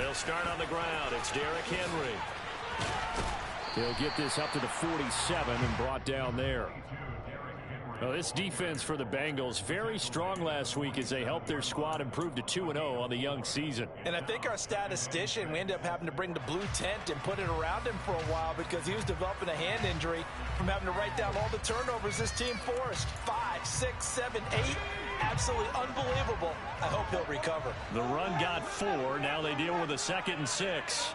They'll start on the ground. It's Derrick Henry. He'll get this up to the 47 and brought down there. Well, this defense for the Bengals, very strong last week as they helped their squad improve to 2-0 on the young season. And I think our statistician, we ended up having to bring the blue tent and put it around him for a while because he was developing a hand injury from having to write down all the turnovers this team forced. 5, 6, 7, 8. Absolutely unbelievable. I hope he'll recover. The run got 4. Now they deal with a 2nd and 6.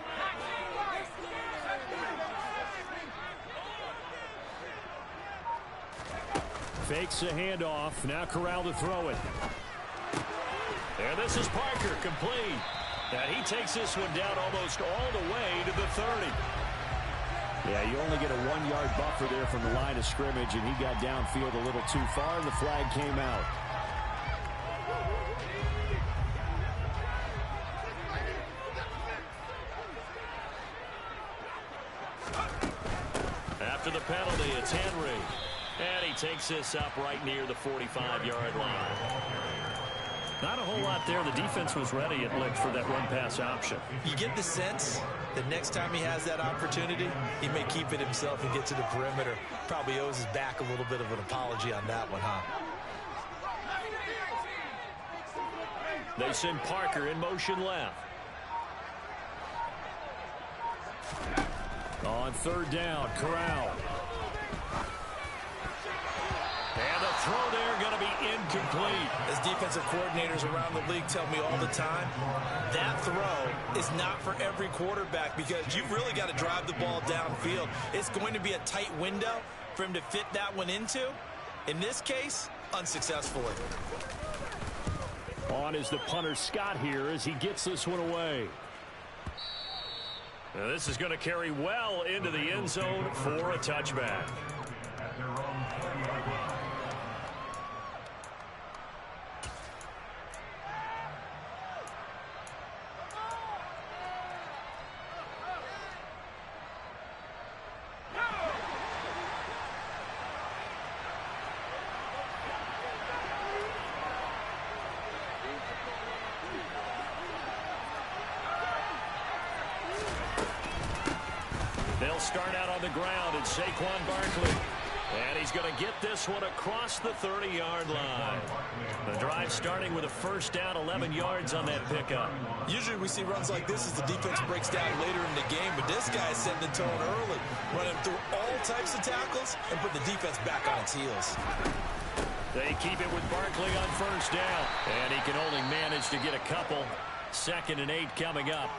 Fakes the handoff. Now Corral to throw it. And this is Parker, complete. And he takes this one down almost all the way to the 30. Yeah, you only get a 1-yard buffer there from the line of scrimmage, and he got downfield a little too far, and the flag came out. After the penalty, it's Henry. And he takes this up right near the 45-yard line. Not a whole lot there. The defense was ready, it looked, for that run-pass option. You get the sense that next time he has that opportunity, he may keep it himself and get to the perimeter. Probably owes his back a little bit of an apology on that one, huh? They send Parker in motion left. On 3rd down, Corral. And the throw there going to be incomplete. As defensive coordinators around the league tell me all the time, that throw is not for every quarterback because you've really got to drive the ball downfield. It's going to be a tight window for him to fit that one into. In this case, unsuccessfully. On is the punter Scott here as he gets this one away. Now this is going to carry well into the end zone for a touchback. They'll start out on the ground, and Saquon Barkley. And he's going to get this one across the 30-yard line. The drive starting with a 1st down, 11 yards on that pickup. Usually we see runs like this as the defense breaks down later in the game, but this guy is setting the tone early, running through all types of tackles and put the defense back on its heels. They keep it with Barkley on 1st down, and he can only manage to get a couple. 2nd and 8 coming up.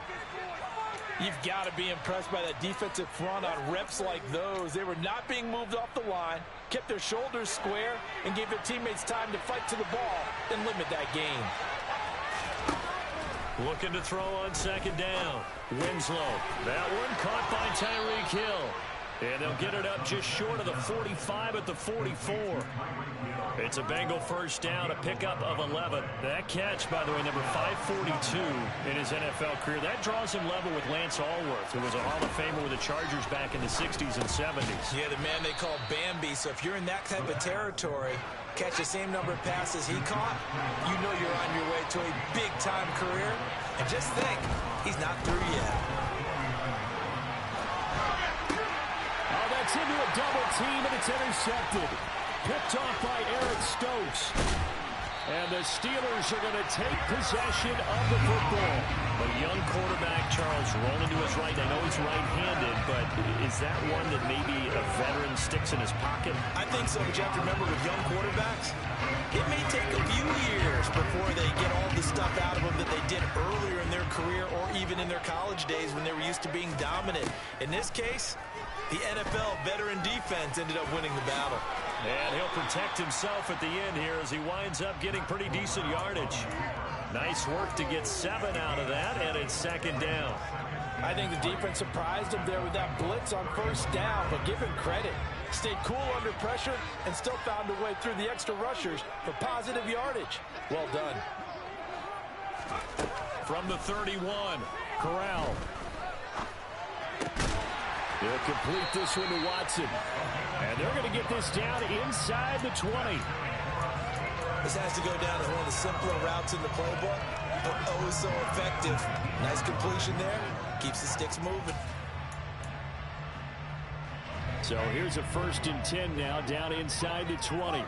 You've got to be impressed by that defensive front on reps like those. They were not being moved off the line, kept their shoulders square, and gave their teammates time to fight to the ball and limit that gain. Looking to throw on 2nd down. Winslow. That one caught by Tyreek Hill. And they'll get it up just short of the 45 at the 44. It's a Bengal 1st down, a pickup of 11. That catch, by the way, number 542 in his NFL career. That draws him level with Lance Allworth, who was a Hall of Famer with the Chargers back in the 60s and 70s. Yeah, the man they call Bambi. So if you're in that type of territory, catch the same number of passes he caught, you know you're on your way to a big-time career. And just think, he's not through yet. Into a double team, and it's intercepted. Picked off by Eric Stokes. And the Steelers are going to take possession of the football. A young quarterback, Charles, rolling to his right. I know he's right-handed, but is that one that maybe a veteran sticks in his pocket? I think so, but you have to remember with young quarterbacks, it may take a few years before they get all the stuff out of them that they did earlier in their career or even in their college days when they were used to being dominant. In this case, the NFL veteran defense ended up winning the battle. And he'll protect himself at the end here as he winds up getting pretty decent yardage. Nice work to get 7 out of that, and it's 2nd down. I think the defense surprised him there with that blitz on 1st down, but give him credit. Stayed cool under pressure and still found a way through the extra rushers for positive yardage. Well done. From the 31, Corral. They'll complete this one to Watson. And they're going to get this down inside the 20. This has to go down as one of the simpler routes in the playbook. but oh so effective. Nice completion there. Keeps the sticks moving. So here's a 1st and 10 now, down inside the 20.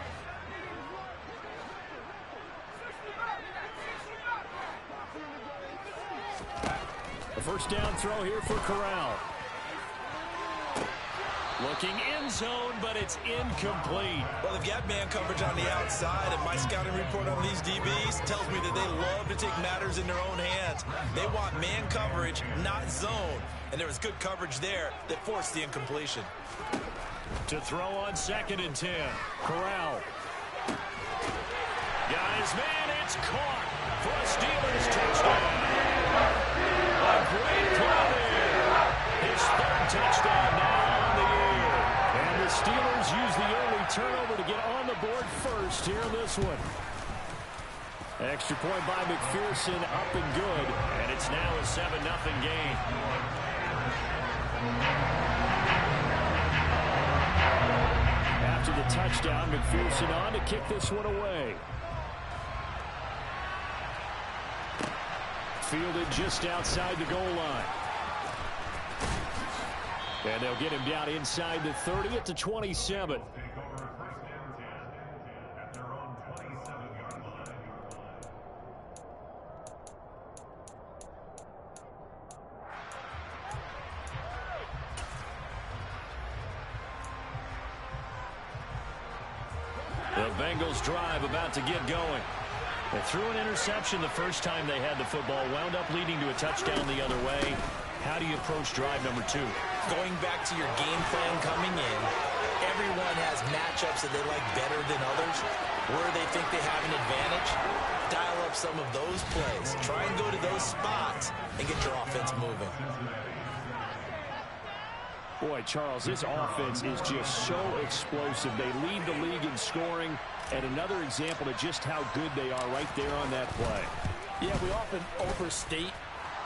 A 1st down throw here for Corral. Looking end zone, but it's incomplete. Well, they've got man coverage on the outside, and my scouting report on these DBs tells me that they love to take matters in their own hands. They want man coverage, not zone. And there was good coverage there that forced the incompletion. To throw on 2nd and 10. Corral. Guys, man, it's caught for a Steelers touchdown. A great play there. His 3rd touchdown now on the year. And the Steelers use the early turnover to get on the board first here in this one. Extra point by McPherson, up and good. And it's now a 7-0 game. After the touchdown, McPherson on to kick this one away. Fielded just outside the goal line. And they'll get him down inside the 30 at the 27. The Bengals drive about to get going. They threw an interception the first time they had the football, wound up leading to a touchdown the other way. How do you approach drive number 2? Going back to your game plan coming in, everyone has matchups that they like better than others, where they think they have an advantage. Dial up some of those plays. Try and go to those spots and get your offense moving. Boy, Charles, this offense is just so explosive. They lead the league in scoring, and another example of just how good they are right there on that play. Yeah, we often overstate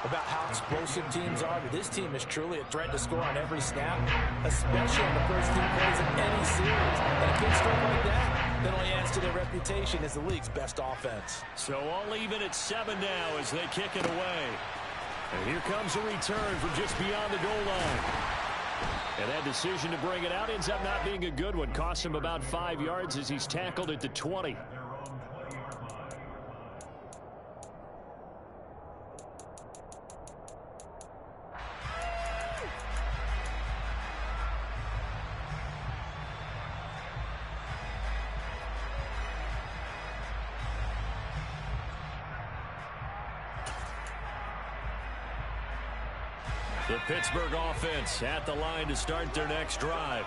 about how explosive teams are, but this team is truly a threat to score on every snap, especially on the first team plays in any series. And a good start like that only adds to their reputation as the league's best offense. So all even at 7 now as they kick it away. And here comes a return from just beyond the goal line. And that decision to bring it out ends up not being a good one. Costs him about 5 yards as he's tackled at the 20. The Pittsburgh offense at the line to start their next drive.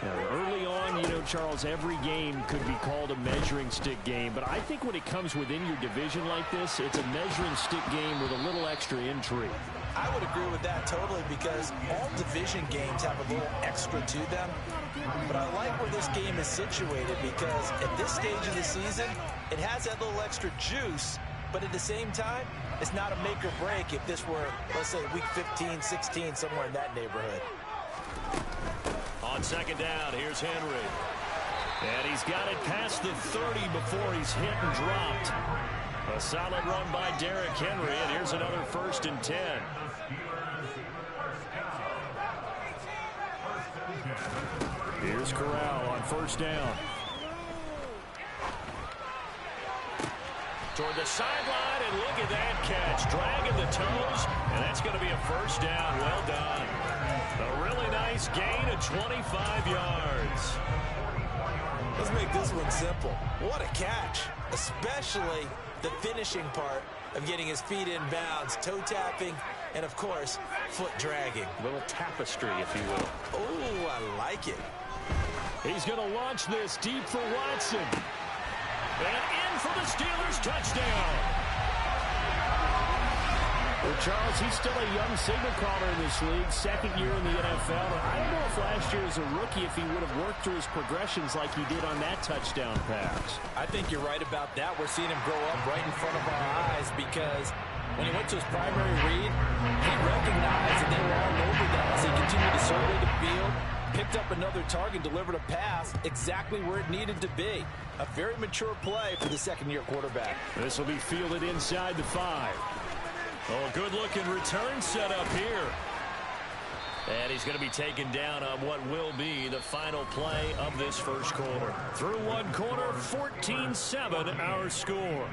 Now, early on, you know, Charles, every game could be called a measuring stick game. But I think when it comes within your division like this, it's a measuring stick game with a little extra intrigue. I would agree with that totally because all division games have a little extra to them. But I like where this game is situated because at this stage of the season, it has that little extra juice. But at the same time, it's not a make or break if this were, let's say, week 15, 16, somewhere in that neighborhood. On 2nd down, here's Henry. And he's got it past the 30 before he's hit and dropped. A solid run by Derrick Henry, and here's another 1st and 10. Here's Corral on 1st down. Toward the sideline, and look at that catch. Dragging the toes, and that's going to be a 1st down. Well done. A really nice gain of 25 yards. Let's make this one simple. What a catch, especially the finishing part of getting his feet in bounds, toe tapping, and, of course, foot dragging. A little tapestry, if you will. Oh, I like it. He's going to launch this deep for Watson. And in for the Steelers touchdown. Well, Charles, he's still a young signal caller in this league, 2nd year in the NFL. I don't know if last year as a rookie if he would have worked through his progressions like he did on that touchdown pass. I think you're right about that. We're seeing him grow up right in front of our eyes because when he went to his primary read, he recognized that they were all over that as he continued to survey the field, Picked up another target, delivered a pass exactly where it needed to be. A very mature play for the second-year quarterback. This will be fielded inside the 5. Oh, good-looking return set up here. And he's going to be taken down on what will be the final play of this first quarter. Through one quarter, 14-7 our score.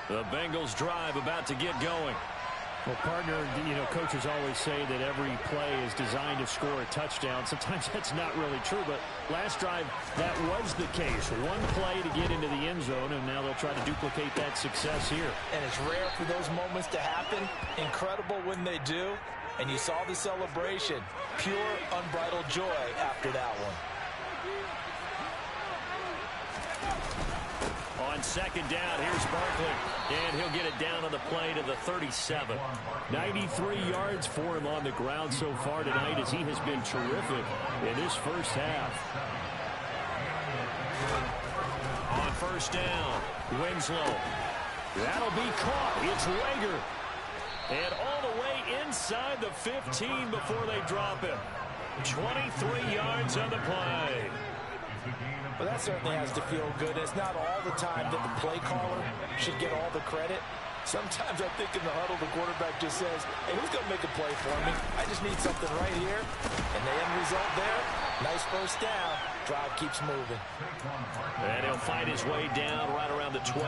The Bengals drive about to get going. Well, partner, coaches always say that every play is designed to score a touchdown. Sometimes that's not really true, but last drive, that was the case. One play to get into the end zone, and now they'll try to duplicate that success here. And it's rare for those moments to happen. Incredible when they do. And you saw the celebration. Pure, unbridled joy after that one. On second down, here's Barkley. And he'll get it down on the play to the 37. 93 yards for him on the ground so far tonight as he has been terrific in this first half. On first down, Winslow. That'll be caught. It's Rager. And all the way inside the 15 before they drop him. 23 yards on the play. Well, that certainly has to feel good. It's not all the time that the play caller should get all the credit. Sometimes I think in the huddle, the quarterback just says, hey, who's going to make a play for me? I just need something right here. And the end result there, nice first down. Drive keeps moving. And he'll find his way down right around the 12.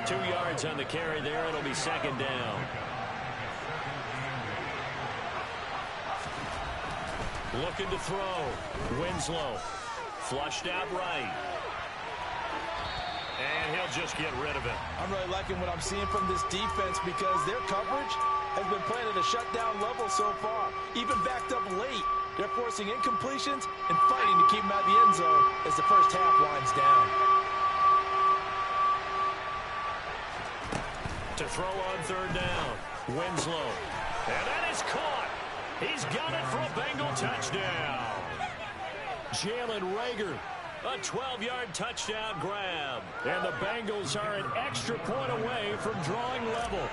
2 yards on the carry there. It'll be second down. Looking to throw. Winslow. Flushed out right. And he'll just get rid of it. I'm really liking what I'm seeing from this defense because their coverage has been playing at a shutdown level so far. Even backed up late. They're forcing incompletions and fighting to keep them out of the end zone as the first half winds down. To throw on third down. Winslow. And that is caught. He's got it for a Bengal touchdown. Jalen Rager, a 12-yard touchdown grab. And the Bengals are an extra point away from drawing level.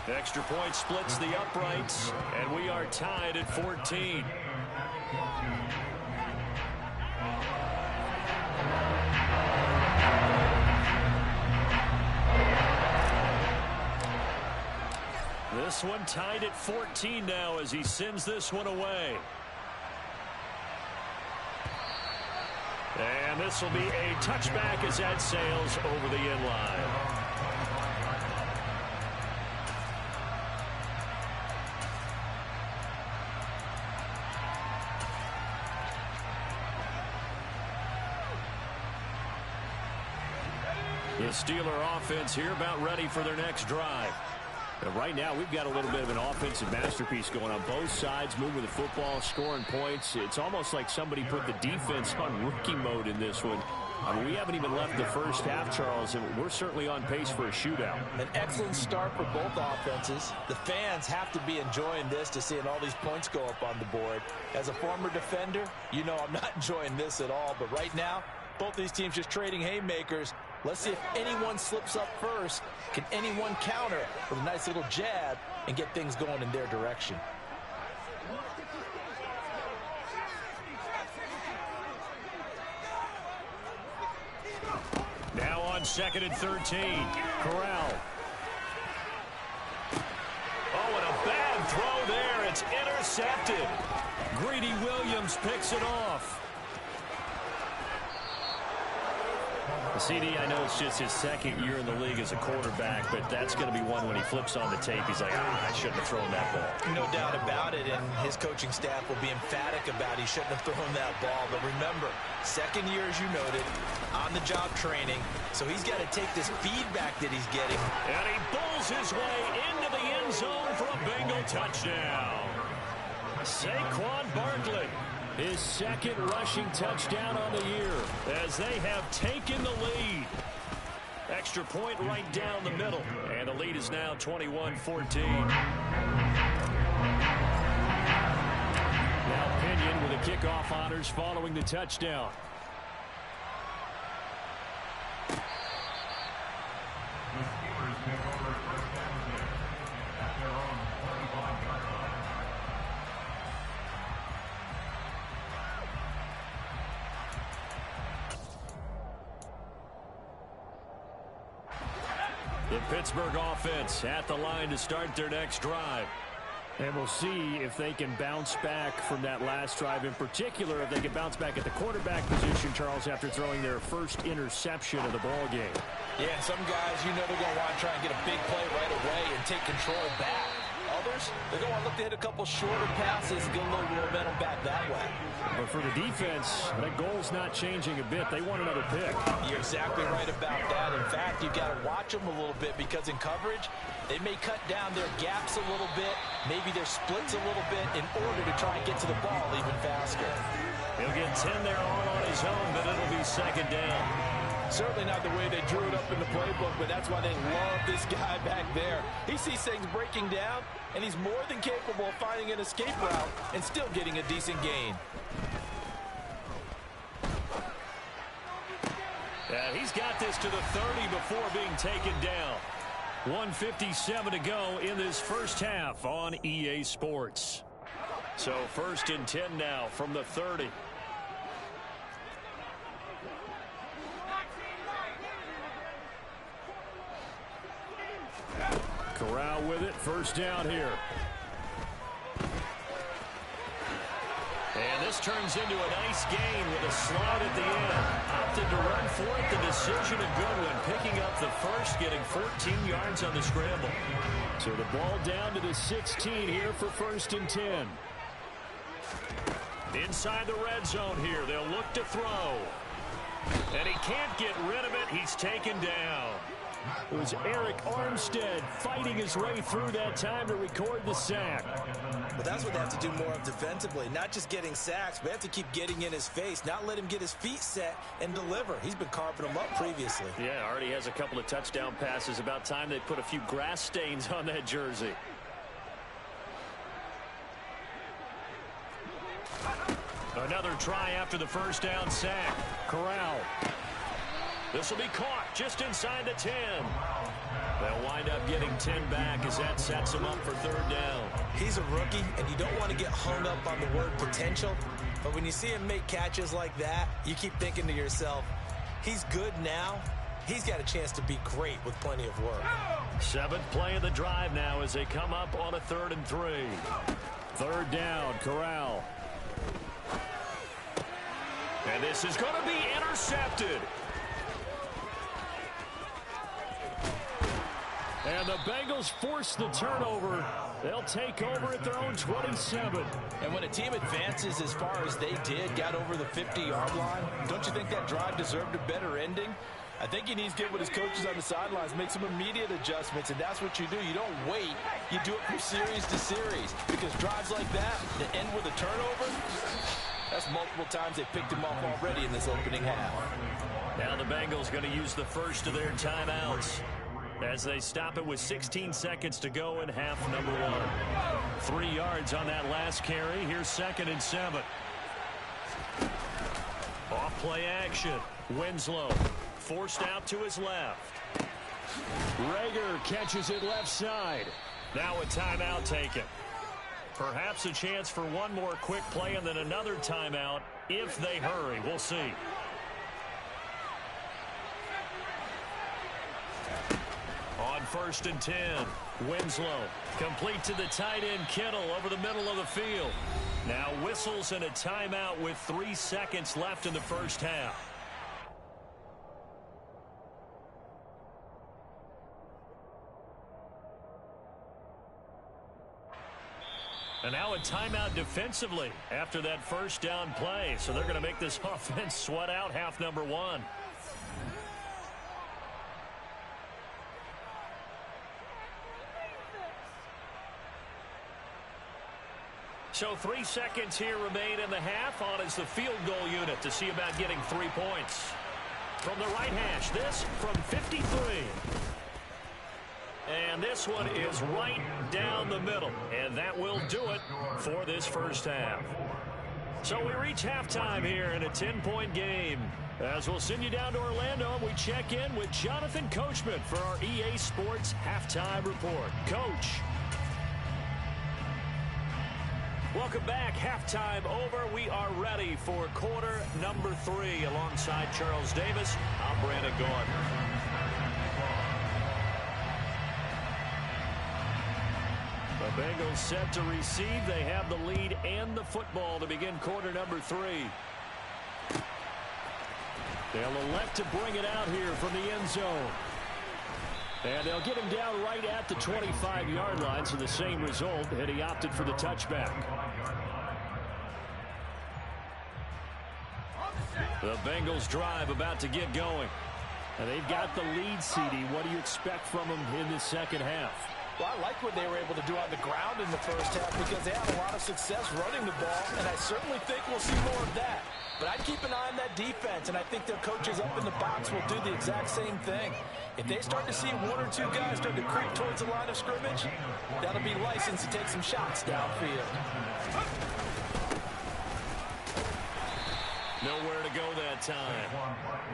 Extra point splits the uprights, and we are tied at 14. This one tied at 14 now as he sends this one away. And this will be a touchback as that sails over the end line. The Steeler offense here about ready for their next drive. And right now, we've got a little bit of an offensive masterpiece going on. Both sides moving the football, scoring points. It's almost like somebody put the defense on rookie mode in this one. I mean, we haven't even left the first half, Charles, and we're certainly on pace for a shootout. An excellent start for both offenses. The fans have to be enjoying this to seeing all these points go up on the board. As a former defender, you know I'm not enjoying this at all. But right now, both these teams just trading haymakers. Let's see if anyone slips up first. Can anyone counter with a nice little jab and get things going in their direction? Now on second and 13. Corral. Oh, and a bad throw there. It's intercepted. Greedy Williams picks it off. CD, I know it's just his second year in the league as a quarterback, but that's going to be one when he flips on the tape. He's like, I shouldn't have thrown that ball. No doubt about it, and his coaching staff will be emphatic about he shouldn't have thrown that ball. But remember, second year, as you noted, on-the-job training, so he's got to take this feedback that he's getting. And he bulls his way into the end zone for a Bengal touchdown. Saquon Barkley. His second rushing touchdown on the year as they have taken the lead. Extra point right down the middle. And the lead is now 21-14. Now Pinion with the kickoff honors following the touchdown. The Pittsburgh offense at the line to start their next drive. And we'll see if they can bounce back from that last drive. In particular, if they can bounce back at the quarterback position, Charles, after throwing their first interception of the ball game. Yeah, some guys, you know they're going to want to try and get a big play right away and take control back. Others, they're going to look to hit a couple shorter passes and get a little momentum back that way. But for the defense, that goal's not changing a bit. They want another pick. You're exactly right about that. In fact, you've got to watch them a little bit because in coverage, they may cut down their gaps a little bit, maybe their splits a little bit in order to try and get to the ball even faster. He'll get 10 there all on his own, but it'll be second down. Certainly not the way they drew it up in the playbook, but that's why they love this guy back there. He sees things breaking down, and he's more than capable of finding an escape route and still getting a decent gain. Yeah, he's got this to the 30 before being taken down. 1:57 to go in this first half on EA Sports. So 1st and 10 now from the 30. Corral with it, first down here. And this turns into a nice gain with a slide at the end. Opted to run for it. The decision a good one. Picking up the first, getting 14 yards on the scramble. So the ball down to the 16 here for 1st and 10. Inside the red zone here. They'll look to throw. And he can't get rid of it. He's taken down. It was Eric Armstead fighting his way through that time to record the sack. Well, that's what they have to do more of defensively. Not just getting sacks, but they have to keep getting in his face, not let him get his feet set and deliver. He's been carving them up previously. Yeah, already has a couple of touchdown passes. About time they put a few grass stains on that jersey. Another try after the first down sack. Corral. This will be caught just inside the 10. They'll wind up getting 10 back as that sets them up for 3rd down. He's a rookie, and you don't want to get hung up on the word potential. But when you see him make catches like that, you keep thinking to yourself, he's good now. He's got a chance to be great with plenty of work. 7th play of the drive now as they come up on a 3rd and 3. 3rd down, Corral. And this is going to be intercepted. And the Bengals force the turnover. They'll take over at their own 27. And when a team advances as far as they did, got over the 50-yard line, don't you think that drive deserved a better ending? I think he needs to get with his coaches on the sidelines, make some immediate adjustments, and that's what you do. You don't wait. You do it from series to series, because drives like that that end with a turnover, that's multiple times they picked him off already in this opening half. Now the Bengals going to use the first of their timeouts as they stop it with 16 seconds to go in half number 1. 3 yards on that last carry. Here's 2nd and 7. Off play action. Winslow forced out to his left. Rager catches it left side. Now a timeout taken. Perhaps a chance for one more quick play and then another timeout if they hurry. We'll see. On 1st and 10, Winslow complete to the tight end Kittle over the middle of the field. Now whistles and a timeout with 3 seconds left in the first half. And now a timeout defensively after that first down play. So they're going to make this offense sweat out half number 1. So 3 seconds here remain in the half. On is the field goal unit to see about getting 3 points. From the right hash, this from 53. And this one is right down the middle. And that will do it for this first half. So we reach halftime here in a 10-point game. As we'll send you down to Orlando, and we check in with Jonathan Coachman for our EA Sports Halftime Report. Coach. Welcome back. Halftime over. We are ready for quarter number 3. Alongside Charles Davis, I'm Brandon Gaudin. The Bengals set to receive. They have the lead and the football to begin quarter number 3. They'll elect to bring it out here from the end zone. And they'll get him down right at the 25-yard line, so the same result, and he opted for the touchback. The Bengals drive about to get going. And they've got the lead, CD. What do you expect from them in the second half? Well, I like what they were able to do on the ground in the first half because they had a lot of success running the ball, and I certainly think we'll see more of that. But I'd keep an eye on that defense, and I think their coaches up in the box will do the exact same thing. If they start to see 1 or 2 guys start to creep towards the line of scrimmage, that'll be license to take some shots downfield. Nowhere to go that time.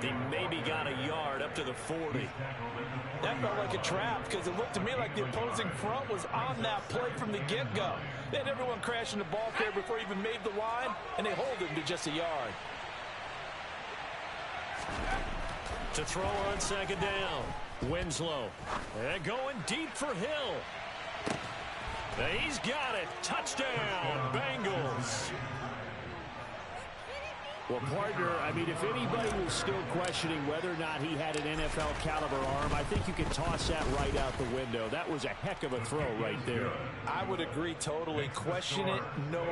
He maybe got a yard up to the 40. That felt like a trap because it looked to me like the opposing front was on that play from the get-go. They had everyone crashing the ball carrier before he even made the line, and they hold him to just a yard. To throw on second down. Winslow. And going deep for Hill. He's got it. Touchdown, Bengals. Well, partner, I mean, if anybody was still questioning whether or not he had an NFL caliber arm, I think you can toss that right out the window. That was a heck of a throw right there. I would agree totally. Question it no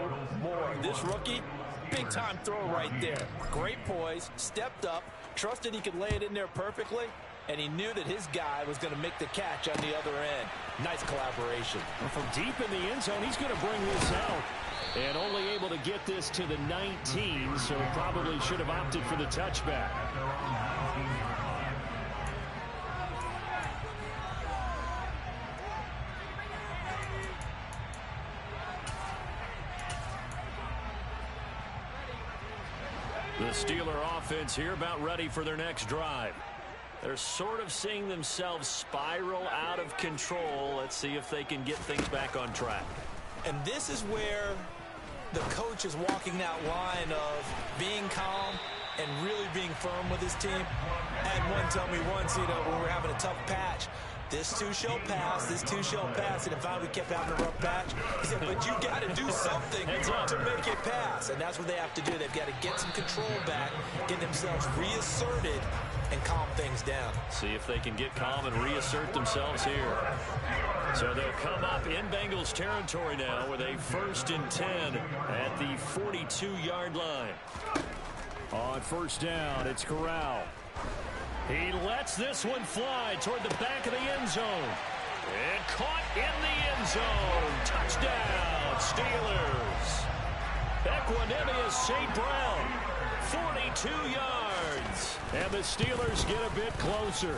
more. This rookie, big-time throw right there. Great poise, stepped up, trusted he could lay it in there perfectly, and he knew that his guy was going to make the catch on the other end. Nice collaboration. And from deep in the end zone, he's going to bring this out. And only able to get this to the 19, so probably should have opted for the touchback. The Steeler offense here about ready for their next drive. They're sort of seeing themselves spiral out of control. Let's see if they can get things back on track. And this is where the coach is walking that line of being calm and really being firm with his team. I had one tell me once, when we were having a tough patch, this too shall pass, this too shall pass. And if we kept having a rough patch, he said, but you got to do something to make it pass. And that's what they have to do. They've got to get some control back, get themselves reasserted, and calm things down. See if they can get calm and reassert themselves here. So they'll come up in Bengals territory now with a 1st and 10 at the 42-yard line. On first down, it's Corral. He lets this one fly toward the back of the end zone. And caught in the end zone. Touchdown, Steelers. Equanimous St. Brown, 42 yards. And the Steelers get a bit closer.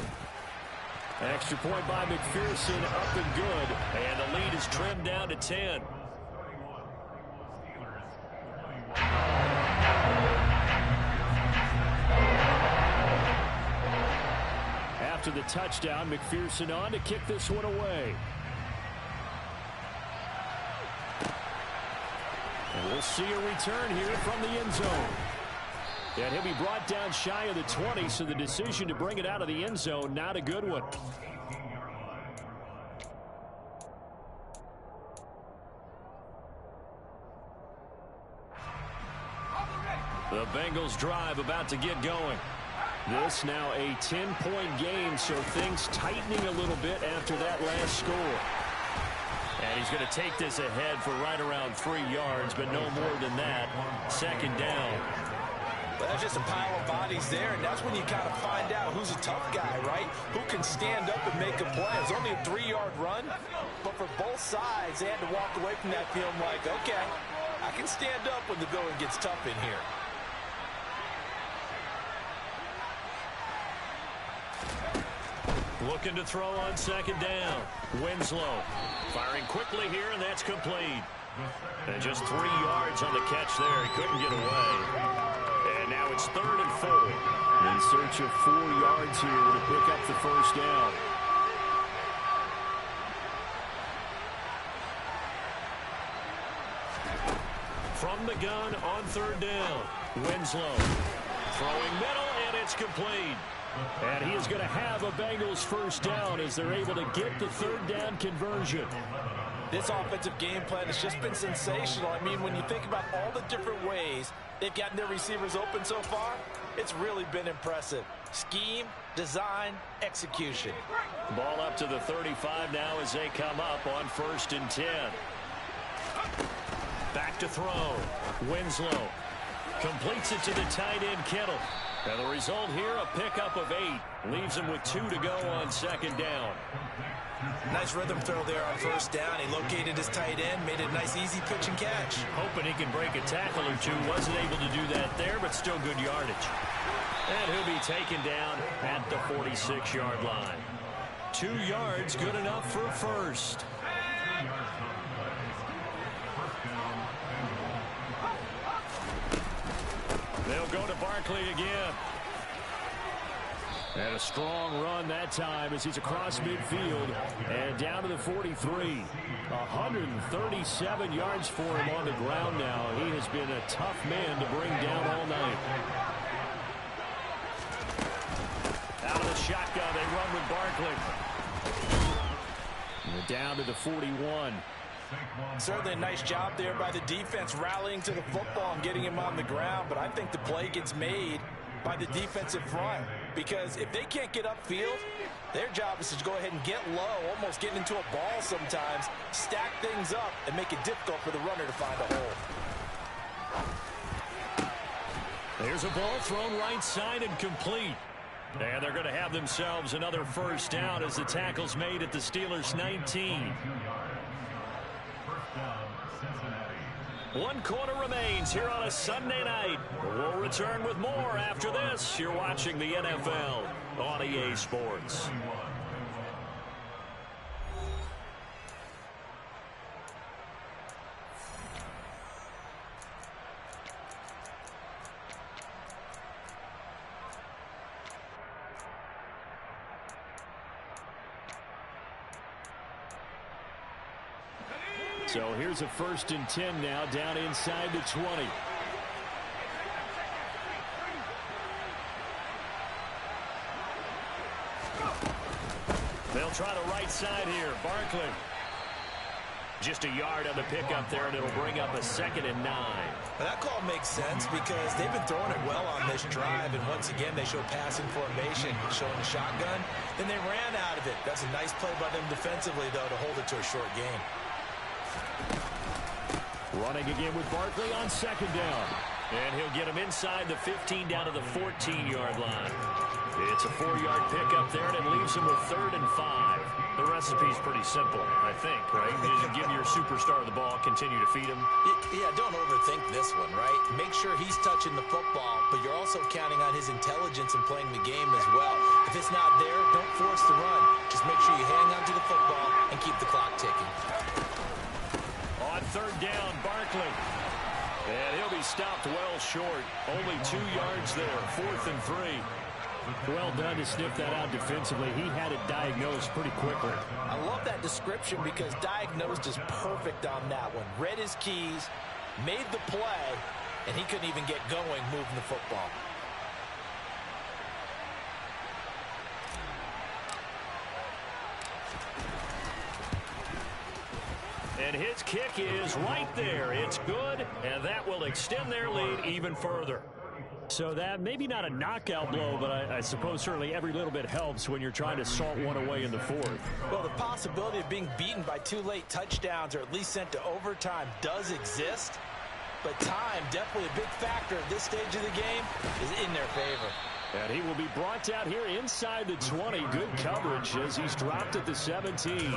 Extra point by McPherson, up and good. And the lead is trimmed down to 10. After the touchdown, McPherson on to kick this one away. And we'll see a return here from the end zone. And he'll be brought down shy of the 20, so the decision to bring it out of the end zone, not a good one. The Bengals drive about to get going. This now a 10-point game, so things tightening a little bit after that last score. And he's going to take this ahead for right around 3 yards, but no more than that. Second down. Well, that's just a pile of bodies there, and that's when you kind of find out who's a tough guy, right? Who can stand up and make a play. It's only a 3-yard run, but for both sides, they had to walk away from that feeling like, okay, I can stand up when the going gets tough in here. Looking to throw on second down. Winslow firing quickly here, and that's complete. And just 3 yards on the catch there. He couldn't get away. And now it's 3rd and 4. In search of 4 yards here to pick up the first down. From the gun on 3rd down. Winslow throwing middle, and it's complete. And he is going to have a Bengals first down as they're able to get the 3rd down conversion. This offensive game plan has just been sensational. I mean, when you think about all the different ways they've gotten their receivers open so far, it's really been impressive. Scheme, design, execution. Ball up to the 35 now as they come up on 1st and 10. Back to throw. Winslow completes it to the tight end, Kittle. And the result here, a pickup of 8. Leaves him with 2 to go on 2nd down. Nice rhythm throw there on 1st down. He located his tight end, made it a nice easy pitch and catch. Hoping he can break a tackle or 2. Wasn't able to do that there, but still good yardage. And he'll be taken down at the 46-yard line. 2 yards, good enough for a first. They'll go to Barkley again. And a strong run that time as he's across midfield and down to the 43. 137 yards for him on the ground now. He has been a tough man to bring down all night. Out of the shotgun, they run with Barkley. And down to the 41. Certainly a nice job there by the defense rallying to the football and getting him on the ground, but I think the play gets made by the defensive front, because if they can't get upfield, their job is to go ahead and get low, almost get into a ball sometimes, stack things up, and make it difficult for the runner to find a hole. There's a ball thrown right side and complete. And they're going to have themselves another first down as the tackle's made at the Steelers' 19. 1 quarter remains here on a Sunday night. We'll return with more after this. You're watching the NFL on EA Sports. So here's a 1st and 10 now, down inside the 20. They'll try the right side here. Barkley. Just a yard on the pickup there, and it'll bring up a 2nd and 9. Well, that call makes sense because they've been throwing it well on this drive, and once again they showed passing formation, showing the shotgun. Then they ran out of it. That's a nice play by them defensively, though, to hold it to a short game. Running again with Barkley on 2nd down. And he'll get him inside the 15 down to the 14-yard line. It's a 4-yard pickup there, and it leaves him with 3rd and 5. The recipe's pretty simple, I think, right? You just give your superstar the ball, continue to feed him. Yeah, don't overthink this one, right? Make sure he's touching the football, but you're also counting on his intelligence in playing the game as well. If it's not there, don't force the run. Just make sure you hang on to the football and keep the clock ticking. On 3rd down, Barkley. And he'll be stopped well short. Only 2 yards there, 4th and 3. Well done to sniff that out defensively. He had it diagnosed pretty quickly. I love that description because diagnosed is perfect on that one. Read his keys, made the play, and he couldn't even get going moving the football. And his kick is right there. It's good, and that will extend their lead even further. So that maybe not a knockout blow, but I suppose certainly every little bit helps when you're trying to salt one away in the 4th. Well, the possibility of being beaten by 2 late touchdowns or at least sent to overtime does exist, but time, definitely a big factor at this stage of the game, is in their favor. And he will be brought down here inside the 20. Good coverage as he's dropped at the 17.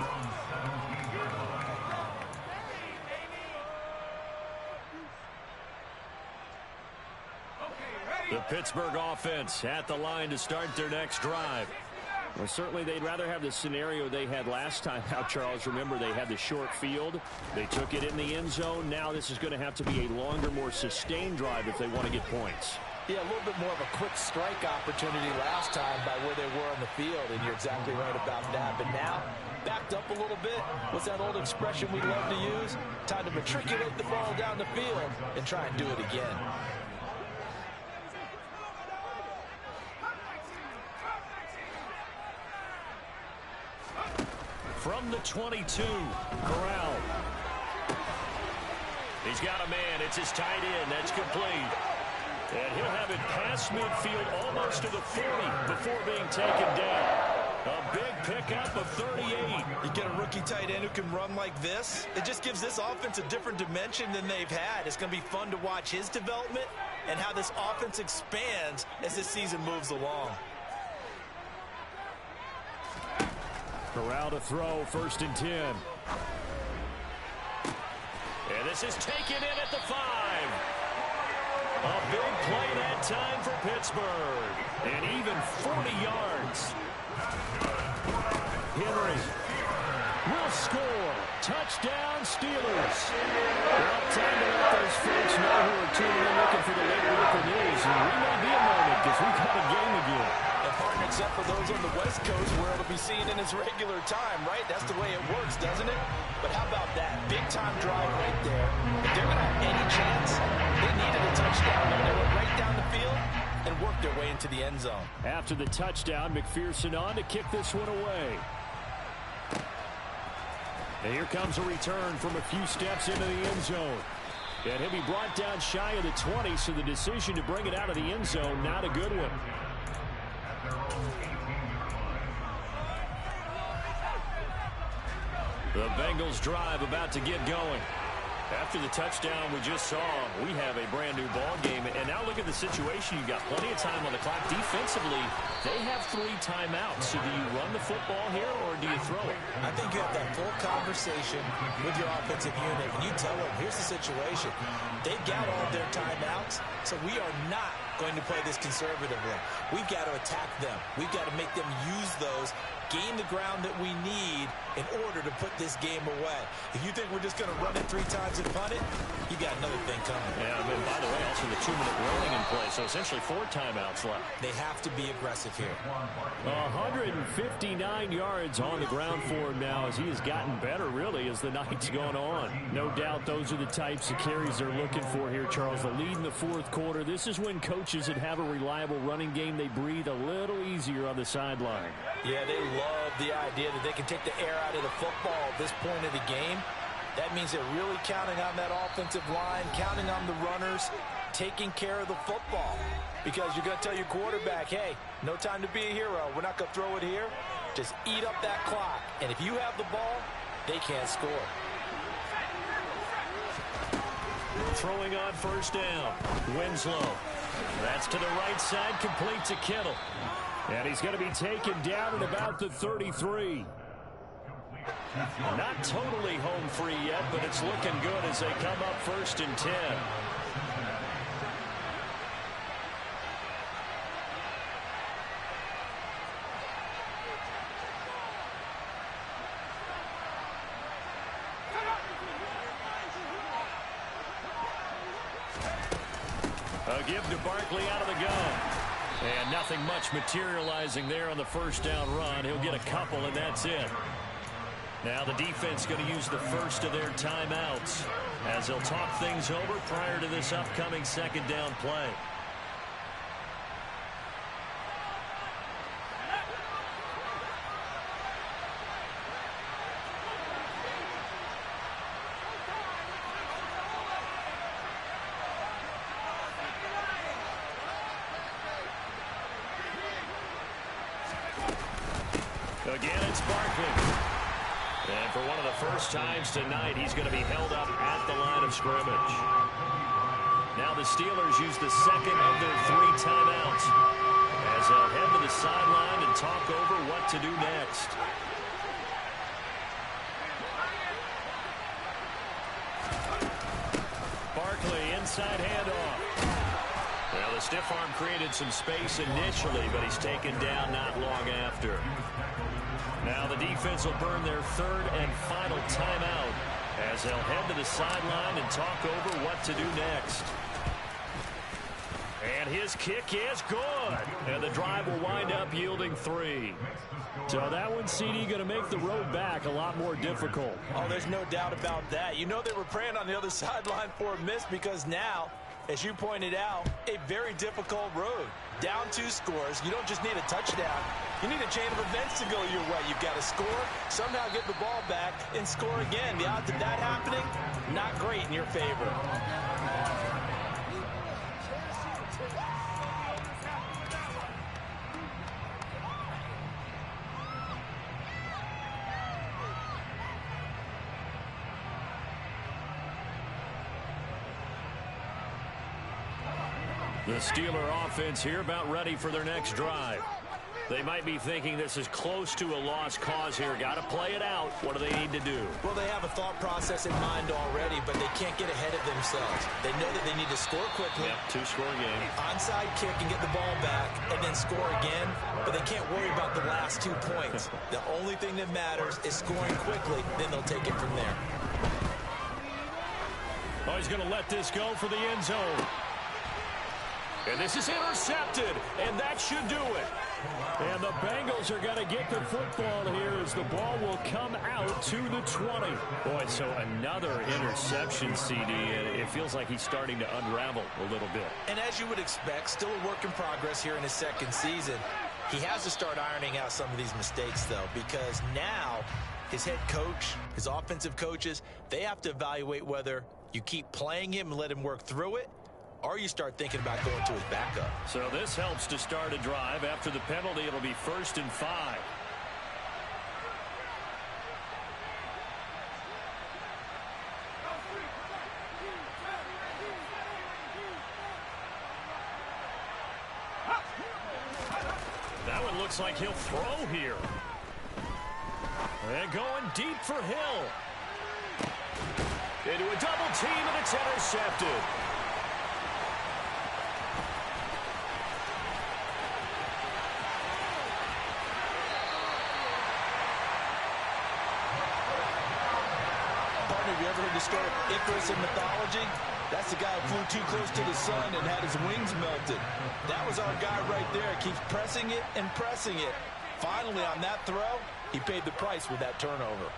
The Pittsburgh offense at the line to start their next drive. Well, certainly they'd rather have the scenario they had last time out, Charles. Remember, they had the short field. They took it in the end zone. Now this is going to have to be a longer, more sustained drive if they want to get points. Yeah, a little bit more of a quick strike opportunity last time by where they were on the field, and you're exactly right about that. But now, backed up a little bit. What's that old expression we love to use? Time to matriculate the ball down the field and try and do it again. From the 22, Corral. He's got a man. It's his tight end. That's complete. And he'll have it past midfield almost to the 40 before being taken down. A big pickup of 38. You get a rookie tight end who can run like this. It just gives this offense a different dimension than they've had. It's going to be fun to watch his development and how this offense expands as this season moves along. Corral to throw, 1st and 10. And this is taken in at the 5. A big play that time for Pittsburgh. And even 40 yards. Henry will score. Touchdown, Steelers. Well, time to let those folks know who are tuning in looking for the late local news. And we may be a moment because we've got a game again. Except for those on the West Coast where it'll be seen in its regular time, right? That's the way it works, doesn't it? But how about that? Big-time drive right there. If they're going to have any chance, they needed a touchdown. They went right down the field and worked their way into the end zone. After the touchdown, McPherson on to kick this one away. And here comes a return from a few steps into the end zone. And he'll be brought down shy of the 20, so the decision to bring it out of the end zone, not a good one. The Bengals drive about to get going. After the touchdown we just saw, we have a brand new ball game. And now look at the situation. You've got plenty of time on the clock. Defensively, they have 3 timeouts. So do you run the football here or do you throw it? I think you have that full conversation with your offensive unit, and you tell them, here's the situation. They've got all their timeouts, so we are not going to play this conservatively. We've got to attack them. We've got to make them use those, gain the ground that we need in order to put this game away. If you think we're just going to run it 3 times and punt it, you got another thing coming. Yeah, and by the way, also the 2-minute warning in play, so essentially 4 timeouts left. They have to be aggressive here. 159 yards on the ground for him now as he has gotten better, really, as the night's gone on. No doubt those are the types of carries they're looking for here, Charles. The lead in the 4th quarter. This is when coaches that have a reliable running game, they breathe a little easier on the sideline. Yeah, they love the idea that they can take the air out of the football at this point of the game. That means they're really counting on that offensive line, counting on the runners, taking care of the football. Because you're going to tell your quarterback, hey, no time to be a hero. We're not going to throw it here. Just eat up that clock. And if you have the ball, they can't score. Throwing on 1st down. Winslow. That's to the right side, complete to Kittle. And he's going to be taken down at about the 33. Not totally home free yet, but it's looking good as they come up 1st and 10. A give to Barkley out of the gun. And nothing much materializing there on the 1st down run. He'll get a couple, and that's it. Now the defense going to use the first of their timeouts as they'll talk things over prior to this upcoming 2nd down play. Again, it's Barkley. And for one of the first times tonight, he's going to be held up at the line of scrimmage. Now the Steelers use the 2nd of their 3 timeouts as they'll head to the sideline and talk over what to do next. Barkley inside handoff. Well, the stiff arm created some space initially, but he's taken down not long after. Now the defense will burn their third and final timeout as they'll head to the sideline and talk over what to do next. And his kick is good. And the drive will wind up yielding 3. So that one, CD, going to make the road back a lot more difficult. Oh, there's no doubt about that. You know they were praying on the other sideline for a miss because now, as you pointed out, a very difficult road. Down 2 scores. You don't just need a touchdown. You need a chain of events to go your way. You've got to score, somehow get the ball back, and score again. The odds of that happening, not great in your favor. The Steeler offense here about ready for their next drive. They might be thinking this is close to a lost cause here. Got to play it out. What do they need to do? Well, they have a thought process in mind already, but they can't get ahead of themselves. They know that they need to score quickly. Yep, 2-score game. Onside kick and get the ball back and then score again, but they can't worry about the last 2 points. The only thing that matters is scoring quickly, then they'll take it from there. Oh, he's going to let this go for the end zone. And this is intercepted, and that should do it. And the Bengals are going to get the football here as the ball will come out to the 20. Boy, so another interception, CD, and it feels like he's starting to unravel a little bit. And as you would expect, still a work in progress here in his second season. He has to start ironing out some of these mistakes, though, because now his head coach, his offensive coaches, they have to evaluate whether you keep playing him and let him work through it, or you start thinking about going to his backup. So this helps to start a drive. After the penalty, it'll be 1st and 5. That one looks like he'll throw here. And going deep for Hill. Into a double team, and it's intercepted. Have you ever heard the story of Icarus in mythology? That's the guy who flew too close to the sun and had his wings melted. That was our guy right there. Keeps pressing it and pressing it. Finally, on that throw, he paid the price with that turnover.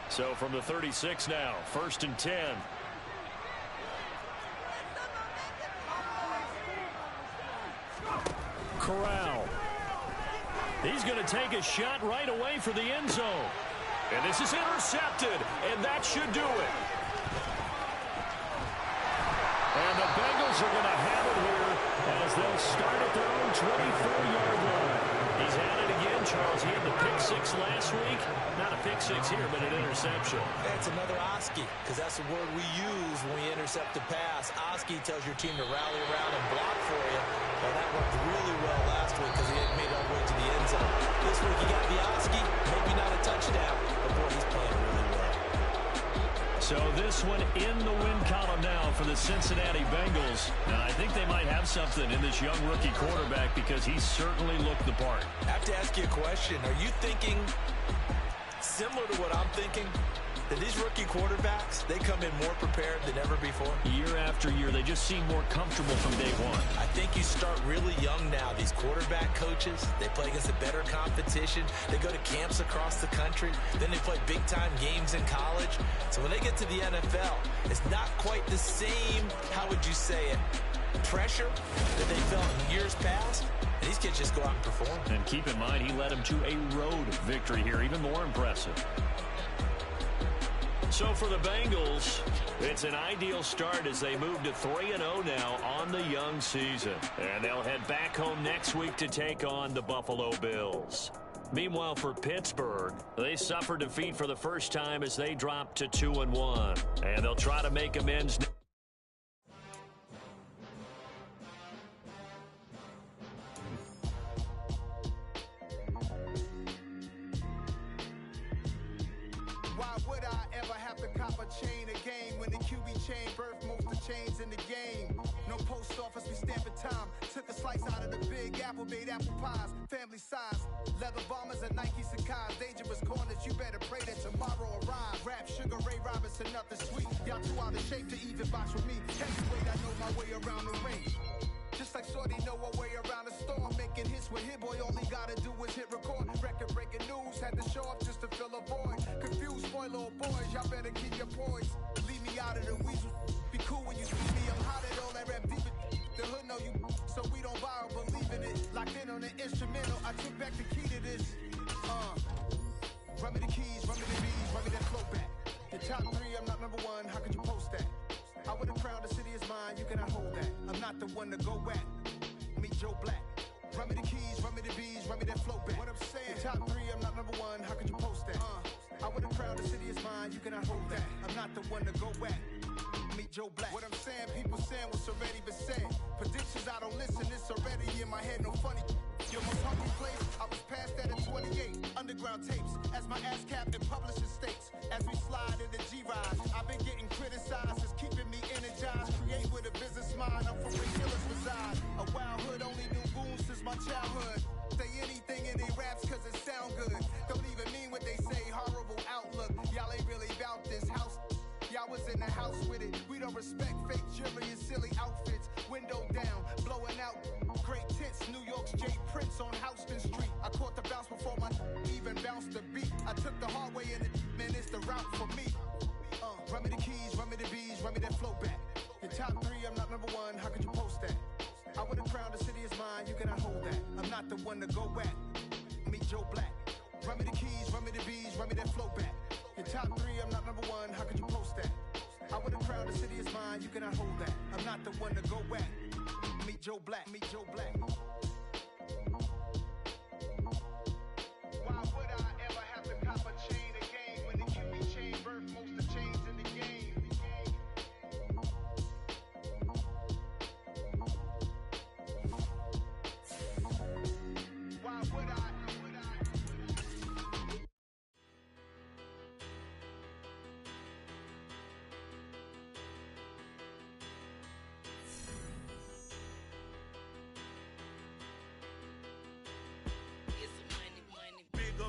So from the 36 now, 1st and 10. Corral. He's going to take a shot right away for the end zone. And this is intercepted, and that should do it. And the Bengals are going to have it here as they'll start at their own 24-yard line. He's had it again, Charles. He had the pick 6 last week. Not a pick 6 here, but an interception. That's another Oski, because that's the word we use when we intercept a pass. Oski tells your team to rally around and block for you. Well, that worked really well last week because he had made it all the way to the end zone. This week he got the Oski, maybe not a touchdown, but boy, he's playing really well. So this one in the win column now for the Cincinnati Bengals. And I think they might have something in this young rookie quarterback because he certainly looked the part. I have to ask you a question. Are you thinking similar to what I'm thinking? That these rookie quarterbacks, they come in more prepared than ever before? Year after year, they just seem more comfortable from day one. I think you start really young now. These quarterback coaches, they play against a better competition. They go to camps across the country. Then they play big-time games in college. So when they get to the NFL, it's not quite the same, how would you say it, pressure that they felt in years past. And these kids just go out and perform. And keep in mind, he led them to a road victory here, even more impressive. So for the Bengals, it's an ideal start as they move to 3-0 now on the young season. And they'll head back home next week to take on the Buffalo Bills. Meanwhile, for Pittsburgh, they suffered defeat for the first time as they dropped to 2-1. And they'll try to make amends. Why would I ever have to cop a chain again when the QB chain birth most of the chains in the game? No post office, we stamping time. Took a slice out of the big apple, made apple pies. Family size, leather bombers and Nike Sacai's. Dangerous corners, you better pray that tomorrow arrives. Rap, Sugar Ray Robinson, nothing sweet. Y'all too out of shape to even box with me. Heavyweight, I know my way around the ring. Just like Shorty know her way around the storm. Making hits with Hit Boy, all he gotta do is hit record. Record breaking news, had to show up just to fill a void. Confused boy, little boys, y'all better keep your poise. Leave me out of the weasel. Be cool when you see me, I'm hot at all that rap deep. The hood know you, so we don't borrow, believe in it. Locked in on the instrumental, I took back the key to this. Run me the keys, run me the bees, run me that flow back. The top 3, I'm not number 1, how could you post that? I would have crowned the city is mine, you cannot hold that. I'm not the one to go at. Meet Joe Black. Run me the keys, run me the bees, run me that flow back. What I'm saying, the top 3, I'm not number 1, how could you post that? I would have crowned the city is mine, you cannot hold that. I'm not the one to go at. Meet Joe Black. What I'm saying, people saying what's already been said. Predictions, I don't listen, it's already in my head, no funny. Your most hungry place, I was past that at 28. Underground tapes, as my ass cap in publishing states. As we slide in the G-Ride, I've been getting criticized, it's keeping me energized. Create with a business mind, I'm from where killers reside. A wild hood, only knew goons since my childhood. Say anything in they raps cause it sound good. Don't even mean what they say, horrible outlook. Y'all ain't really about this house. Y'all was in the house with it. We don't respect fake jewelry and silly outfits. Window down, blowing out great tits. New York's J. Prince on Houston Street. I caught the bounce before my even bounced the beat. I took the hard way in it, man, it's the route for me. Run me the keys, run me the bees, run me that flow back. Your top 3, I'm not number 1, how could you post that? I would have crowned the city is mine, you cannot hold that. I'm not the one to go at. Meet Joe Black. Run me the keys, run me the bees, run me that flow back. Your top 3, I'm not number 1, how could you post that? I would have crowned the city is mine, you cannot hold that. I'm not the one to go at. Meet Joe Black, meet Joe Black. Why would I ever have to cop a chain again when the QB chain birth most of chains in the game? Why would I?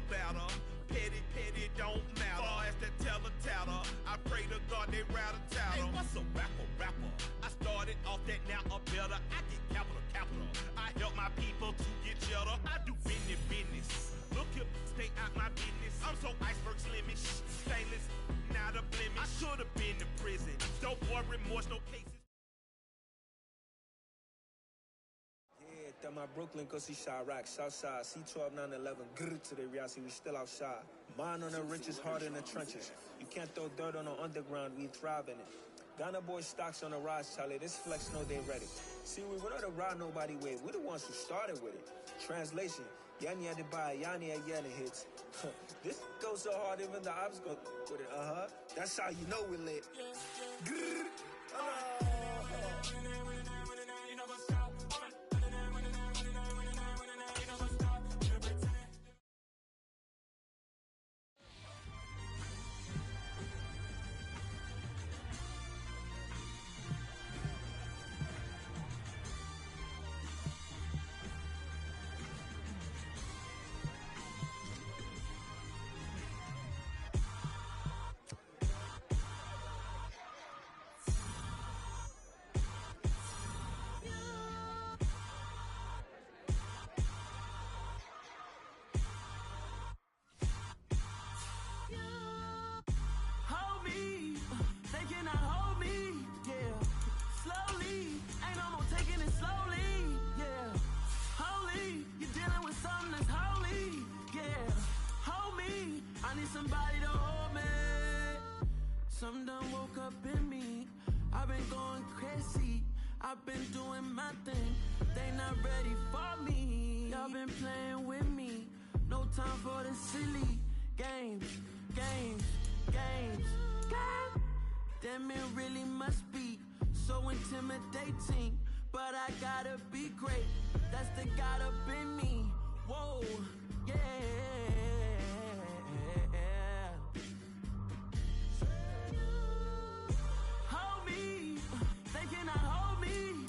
Better. Petty, don't matter. Far as that teller, I pray to God they rattle tattle. Hey, what's a rapper? I started off that, now a better. I get capital. I help my people to get cheddar. I do business. Look here, stay out my business. I'm so iceberg slimish, stainless, not a blemish. I should have been in prison. Don't boy remorse, no cases. At my Brooklyn, go see Chirac, Southside, C12, 911, grrr to the reality, we still outside. Mine on the richest, heart in the trenches. You can't throw dirt on the underground, we thrive in it. Ghana boys stocks on the rise, Charlie, this flex know they ready. See, we don't ride nobody with, we're the ones who started with it. Translation, Yani had to buy, Yani had yelling hits. This goes so hard, even the ops go with it, That's how you know we lit. Grrr. Something done woke up in me. I've been going crazy. I've been doing my thing. They not ready for me. Y'all been playing with me. No time for the silly games. Damn, it really must be so intimidating. But I gotta be great. That's the God up in me. Whoa, yeah. Hold me, they cannot hold me.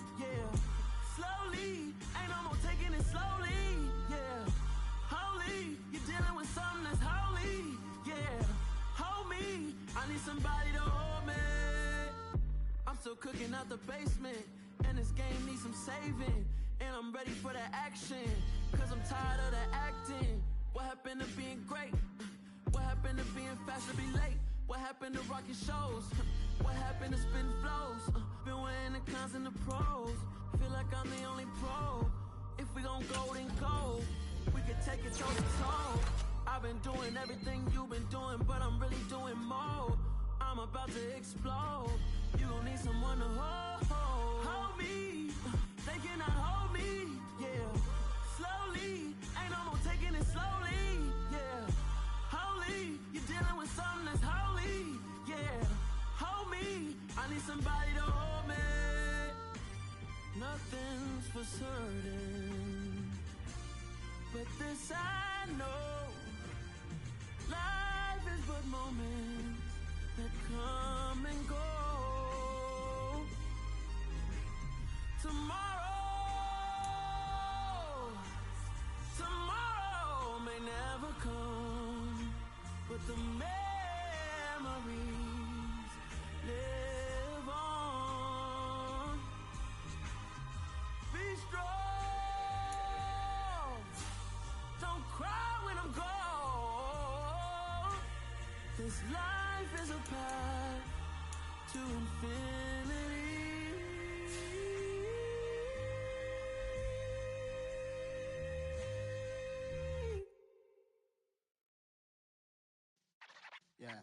cooking out the basement. And this game needs some saving. And I'm ready for the action. Cause I'm tired of the acting. What happened to being great? What happened to being fast to be late? What happened to rocking shows? What happened to spin flows? Been weighing the cons and the pros. Feel like I'm the only pro. If we gon' go, then go. We can take it toe to toe. I've been doing everything you've been doing, but I'm really doing more. I'm about to explode. You gon' need someone to hold me. They cannot hold me, yeah. Slowly, ain't no more taking it slowly, yeah. Holy, you're dealing with something that's holy, yeah. Hold me, I need somebody to hold me. Nothing's for certain, but this I know. Life is but moments that come and go. Tomorrow may never come, but the memories live on. Be strong, don't cry when I'm gone. This life is a path to infinity. Yeah.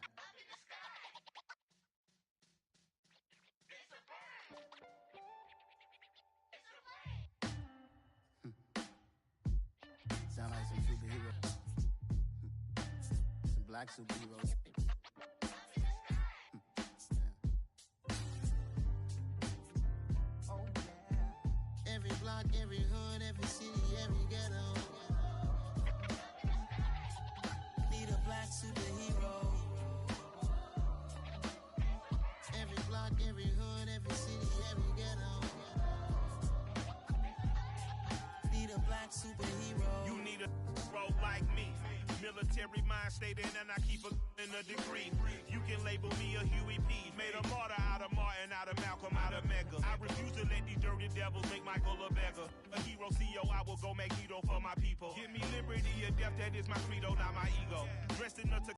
Sound like some superheroes. Some black superheroes. Oh, yeah. Every block, every hood, every city, every ghetto. Need a black superhero. Every block, every hood, every city, every ghetto. Need a black superhero. You need a hero like me. Military mind stated, and I keep in a degree. You can label me a Huey P. Made a martyr out of Martin, out of Malcolm, out of Mega. I refuse to let these dirty devils make Michael a beggar. A hero CEO, I will go Magneto for my people. Give me liberty or death, that is my credo, not my ego. Dressed in a